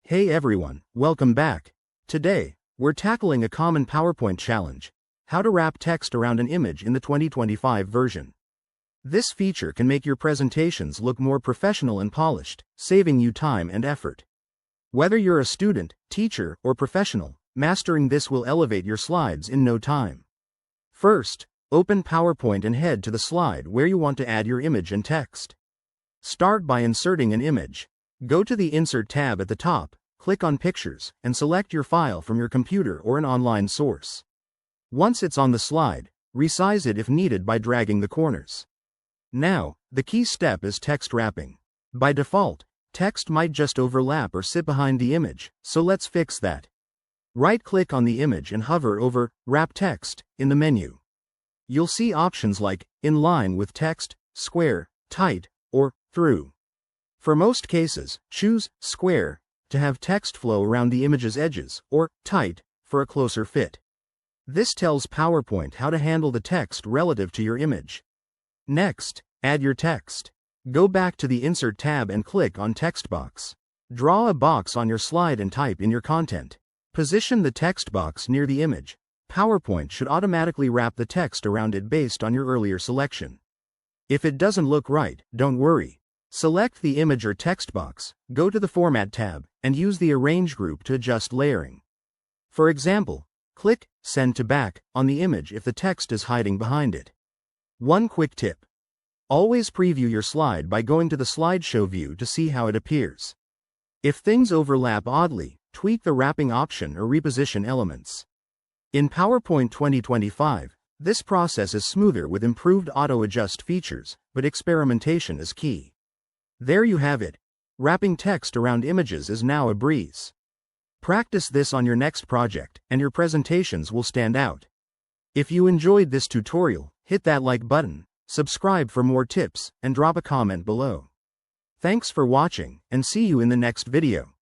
Hey everyone, welcome back. Today, we're tackling a common PowerPoint challenge: how to wrap text around an image in the 2025 version. This feature can make your presentations look more professional and polished, saving you time and effort. Whether you're a student, teacher, or professional, mastering this will elevate your slides in no time. First, open PowerPoint and head to the slide where you want to add your image and text. Start by inserting an image. Go to the Insert tab at the top, click on Pictures, and select your file from your computer or an online source. Once it's on the slide, resize it if needed by dragging the corners. Now, the key step is text wrapping. By default, text might just overlap or sit behind the image, so let's fix that. Right-click on the image and hover over Wrap Text in the menu. You'll see options like In Line with Text, Square, Tight, or Through. For most cases, choose Square to have text flow around the image's edges, or Tight for a closer fit. This tells PowerPoint how to handle the text relative to your image. Next, add your text. Go back to the Insert tab and click on Text Box. Draw a box on your slide and type in your content. Position the text box near the image. PowerPoint should automatically wrap the text around it based on your earlier selection. If it doesn't look right, don't worry. Select the image or text box, go to the Format tab, and use the Arrange group to adjust layering. For example, click Send to Back on the image if the text is hiding behind it. One quick tip: always preview your slide by going to the slideshow view to see how it appears. If things overlap oddly, tweak the wrapping option or reposition elements. In PowerPoint 2025, this process is smoother with improved auto-adjust features, but experimentation is key. There you have it. Wrapping text around images is now a breeze. Practice this on your next project, and your presentations will stand out. If you enjoyed this tutorial, hit that like button, subscribe for more tips, and drop a comment below. Thanks for watching, and see you in the next video.